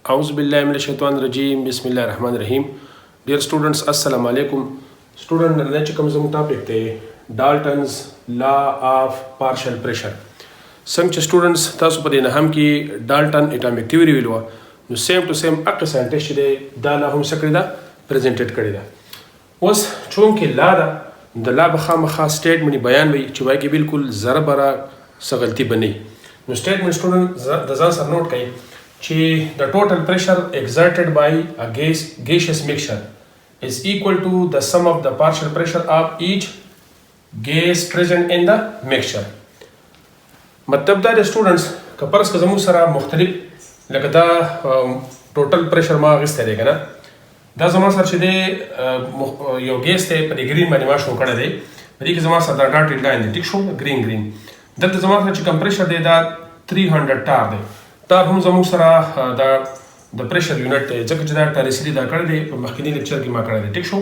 أعوذ بالله من الشيطان الرجيم بسم الله الرحمن الرحيم. Dear students, Assalamu alaikum. Student, نن چې کوم زموږ ټاپک دی Dalton's law of partial pressure. څنګه چې students تاسو په دې نه هم کې Dalton atomic theory ویلو نو سیم ټو سیم اقا ساينټیسټ دی دا لا هم سکړی دا پریزنټډ کړی دا. اوس چونکې لا دا د لا بخامخا سټیټمنټ بیان وي چې وایي کې بالکل ذره بره څه غلطي بنئ. نو سټیټمنټ سټوډنټ د ځان سره نوٹ کړئ چې the total pressure exerted by a gaseous mixture is equal to the sum of the partial pressure of each gas present in the mixture. مطلب دا د سټوډنټس که پرس که زموږ سره مختلف لکه دا ټوټل پریشر ما اخیستی دی که نه دا زما سره چې دی یو ګیس دی په دې ګرین باندې ما شو کړی دی په دې کې زما سره دا ډاټډ لاین دی ټیک شو ګرین دلته زما سره چې کوم پریشر دی دا 300 ټار دی. دا هم زموږ سره دا د پریشر یونټ دی ځکه چې دا ټاریسلي دا کړی دی په مخکیني لیکچر کې ما کړی دی ټیک شو.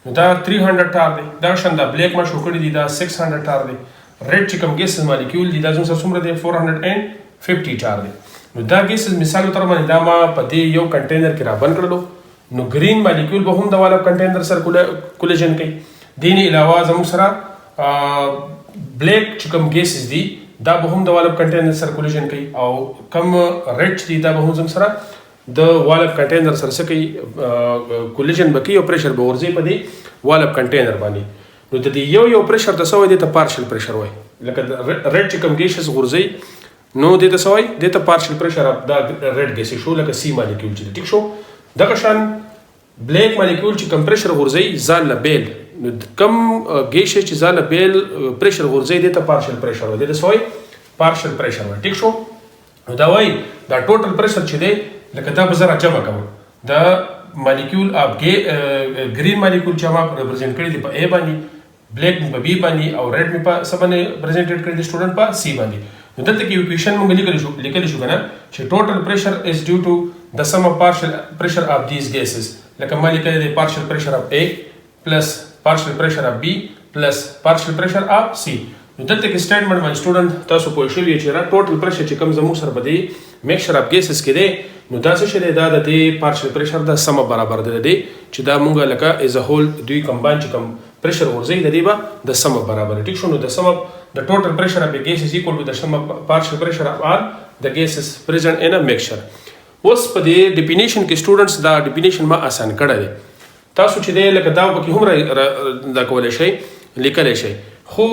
نو دا 300 ټار دی. دا شان دا بلیک ما شو کړی دی دا 600 ټار دی. ریډ چې کوم ګیسز مالیکول دي دا زموږ سره څومره دی 450 ټار دی. نو دا ګیسز مثال تر باندې دا ما په دې یو کنټینر کې را بند کړلو نو ګرین مالیکول به هم د والا کنټینر سره کولیجن کوي. دین علاوه زموږ سره بلیک چې کوم ګیسز دي دا به هم د والب کنټینر سره کولیجن کوي او کم ریډ دي دا به هم زموږ سره د والب کنټینر سره څه کوي کولیجن به کوي او پریشر به ورځي په دې والب کنټینر باندې. نو د دې یو پریشر د څه وایي دې ته پارشل پریشر وایي لکه ریډ چې کوم ګیسز غورځي نو دې ته څه وایي دې ته پارشل پریشر دا ریډ ګیس شو لکه سی مالیکول چې ټیک شو. دغه شان بلیک مالیکول چې کوم پریشر غورځي ځان له بیل نو کم ګیس چې ځاله بیل پریشر غورځي دی ته پارشل پریشر وایي د سوی پارشل پریشر وایي ټیک شو. نو دا وایي دا ټوټل پریشر چې دی لکه دا به زه راجمع کوم دا مالیکول اف ګرین مالیکول چې ما ریپرزینټ کړی دی په ا باندې بلیک مې په بی باندې او ریډ مې په څه باندې پریزنټډ کړی دی سټوډنټ په سی باندې. نو دلته کې ایکویشن موږ لیکلی شو کنه چې ټوټل پریشر از ډیو ټو د سم اف پارشل پریشر اف دیز ګیسز لکه ما لیکلی دی پارشل پریشر اف ا پلس partial pressure of B plus partial pressure of C. نو دلته کې سټیټمنټ باندې سټوډنټ تاسو پوه شوي چې را ټوټل پریشر چې کوم زموږ سره په دې میکسچر اف ګیسز کې دی نو دا څه شی دی دا د دې پارشل پریشر د سم برابر دی چې دا مونږ لکه ایز ا هول دوی کمباین چې کوم پریشر ورځي د دې به د سم برابر ټیک شو. نو د سم د ټوټل پریشر اف ګیس از ایکوال ټو د سم پارشل پریشر اف آل د ګیسز پریزنٹ ان ا میکسچر. اوس په دې ډیفینیشن کې سټوډنټس دا ډیفینیشن ما آسان کړی دی تاسو چې دی لکه دا پکې هم دا کولی شئ لیکلی شئ خو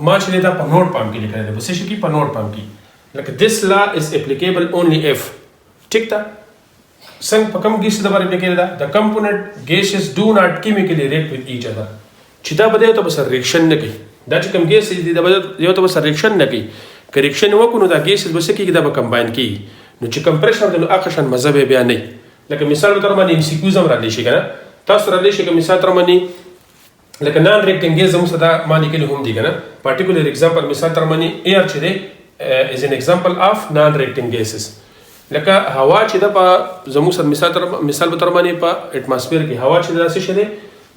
ما چې دا په نوټ پام کې لیکلی دی په څه شي کې په نوټ پام کې لکه this law is applicable only if ټیک ده څنګه په کوم ګیس د باندې اپلیکیبل ده the component gases do not chemically react with each other چې دا به یو ته سره ریاکشن نه کوي دا چې کوم ګیس دي دا به یو ته سره ریاکشن نه کوي که ریاکشن وکړو نو دا ګیسز به څه کېږي دا به کمباین کېږي نو چې کمپریشر دی نو هغه شان مزه به بیا نه لکه مثال به در باندې ام سی کیوز هم راتلی شي که نه تاسو را لشي که مثال تر باندې لکه نان ریاکټینګ ګیس زموږ سره دا ما لیکلي هم دي که نه پارټیکولر اگزامپل مثال تر باندې ایر چې دی از ان اگزامپل اف نان ریاکټینګ ګیسز لکه هوا چې ده په زموږ سره مثال به تر باندې په اټماسفیر کې هوا چې دا څه شی دی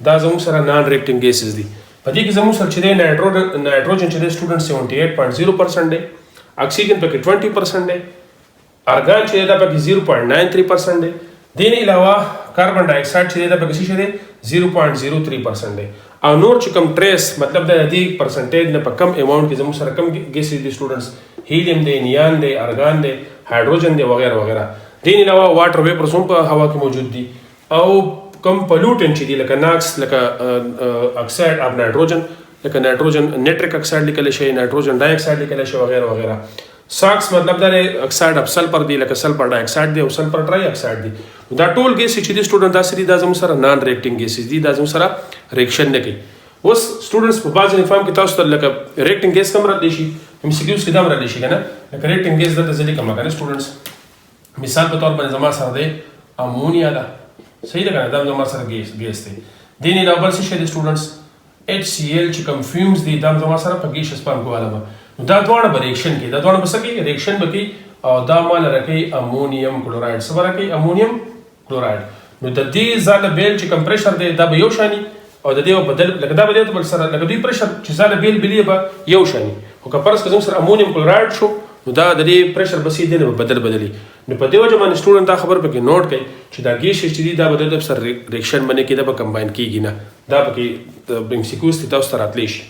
دا زموږ سره نان ریاکټینګ ګیسز دي. په دې کې زموږ سره چې دی نایټروجن چې دی سټوډنټ 78.0% دی اکسیجن پکې 20% دی ارګان چې دی دا پکې 0.93% دی. دین علاوه کاربن ډای اکساید چې دا پکې څه دی 0.03% دی او نور چې کوم ټریس مطلب د دې پرسنټیج نه په کم اماونټ کې زموږ سره کم ګیسز دي سټوډنټس هیلیم دی نیان دی ارګان دی هایدروجن دی وغیرہ وغیرہ. دین علاوه واټر ویپرز هم په هوا کې موجود دي او کم پلوټنټ چې دي لکه ناکس لکه اکساید اف نایټروجن لکه نایټروجن نیټریک اکساید لیکلی شي نایټروجن ډای اکساید لیکلی شي وغیرہ وغیرہ. ساکس مطلب دا اکساید اف سلفر دی لکه سلفر ډای اکساید دی او سلفر ټرای اکساید دی. دا ټول ګیس چې دی سټوډنټ دا سری دا زموږ سره نان ریاکټینګ ګیسز دي دا زموږ سره ریاکشن نه کوي. اوس سټوډنټس په بعض انفارم کې تاسو ته لکه ریاکټینګ ګیس کم راتلی شي ام سی کیوز کې دا هم راتلی شي که نه لکه ریاکټینګ ګیس دلته زه لیکم که نه سټوډنټس مثال په طور باندې زما سره دی امونیا ده صحیح ده که نه دا زما سره ګیس دی. دین علاوه بل څه شی دی سټوډنټس HCl چې کوم فیومز دي دا زما سره په ګیسز پام کوواله به نو دا دواړه به ریاکشن کوي دا دواړه به څه کوي ریاکشن به کوي او دا مال راکوي امونیم کلوراید څه به راکوي امونیم کلوراید. نو د دې ځاله بیل چې کوم پریشر دی دا به یو شاني او د دې بدل لکه دا به د بل سره لکه دوی پریشر چې ځاله بیل بلی به یو شاني خو که فرض که زموږ سره امونیم کلوراید شو نو دا د دې پریشر به سیدې نه بدلی نو په دې وجه باندې سټوډنټ دا خبر پکې نوٹ کړي چې دا ګیسز چې دي دا به د سره ریاکشن باندې کې دا به کمباین کیږي نه دا پکې بنسیکوس ته تاسو ته راتلی شي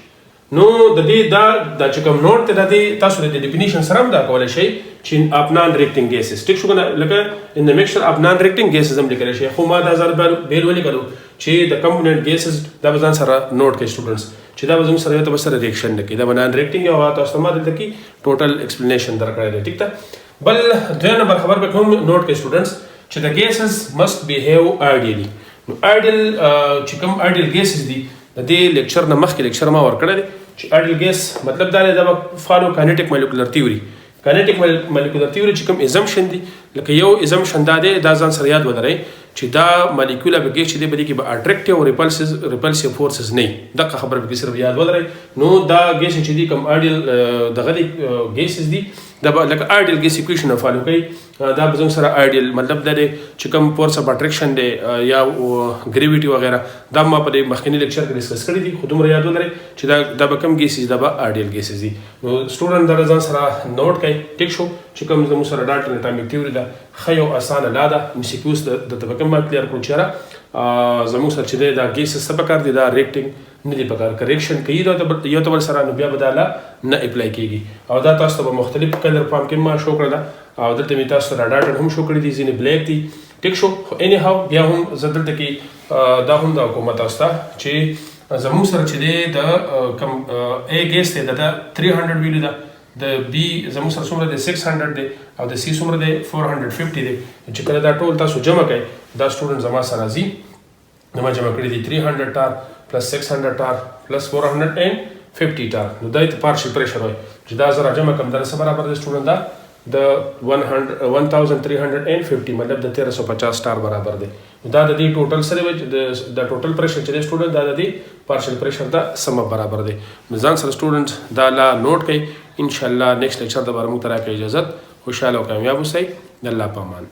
نو د دې دا چې کوم نوٹ ته د دې تاسو د ډیفینیشن سره هم دا کولای شي چې اپ نان ریاکټینګ ګیسز ټیک شو کنه لکه ان د میکسچر اپ نان ریاکټینګ ګیسز هم لیکل شي خو ما دا ځل بیل ولیکلو چې د کمپوننت ګیسز دا به ځان سره نوٹ کړئ سټوډنټس چې دا به زموږ سره یو ته سره ریاکشن نه کوي دا به نان ریاکټینګ او تاسو ما دلته کې ټوټل ایکسپلینیشن درکړی دی ټیک ده بل دویم نمبر خبر به کوم نوٹ کړئ سټوډنټس چې د ګیسز مست بیهیو آیډیلی نو آیډیل چې کوم آیډیل ګیسز دي د دې لیکچر نه مخکې لیکچر ما ورکړی دی چې آیډیل ګیس مطلب دا دی دا به فالو کاینیټیک مالیکولر تیوري کاینیټیک مالیکولر تیوري چې کوم ایزمپشن دي لکه یو ایزمپشن دا دی دا ځان سره یاد ولرئ چې دا مالیکولا به ګیس چې دی بلکې به اټریکټیو ریپلسیو فورسز نه دغه خبره به صرف یاد ولرئ نو دا ګیس چې دی کوم آیډیل دغه ګیسز دي دا به لکه آیډیل ګیس ایکویشن فالو کوي دا به زموږ سره آیډیل مطلب دا دی چې کوم فورس اف اټریکشن دی یا ګریویټي وغیره دا ما په مخکنی لیکچر کې ډسکس کړی دي خو دومره یاد ولرئ چې دا به کوم ګیسز دا به آیډیل ګیسز دي نو سټوډنټ دا ځان سره نوٹ کړئ ټیک شو چې کوم زموږ سره ډالټن اټامیک تیوري ده ښه یو اسانه لا ده MCQs د ته به کوم کلیر کړو چې یاره زموږ سره چې دی دا ګیسز څه پکار دي دا ریاکټینګ نه دي پکار کریکشن کوي یو ته بل سره نو بیا به دا نه اپلای کیږي او دا تاسو ته به مختلف کلر فارم کې ما شو کړل او دلته مې تاسو سره ډاټا هم شو کړی دي ځینې بلیک دي ټیک شو خو اني هاو بیا هم زه دلته کې دا هم دا کوم تاسو ته چې زموږ سره چې دی د کم A ګیس دی دا 300 ویلو ده د B زموږ سره څومره دی 600 دی او د C څومره دی 450 دی چې کله دا ټول تاسو جمع کړئ دا سټوډنټ زما سره راځي نو ما جمع کړی دي 300 ټار پلس 600 ټار پلس 450 ټار نو دا ته پارشل پریشر وایي چې دا زره جمع کوم دا څه برابر دی سټوډنټ دا د 1350 مطلب د 1350 ټار برابر دی دا د دې ټوټل سره د ټوټل پریشر چې دی سټوډنټ دا د دې پارشل پریشر دا سم برابر دی نو ځان سره سټوډنټ دا لا نوٹ کړئ ان شاء الله نیکسٹ لیکچر د بار موږ ته راکړئ اجازه خوشاله او کامیاب اوسئ د الله په امان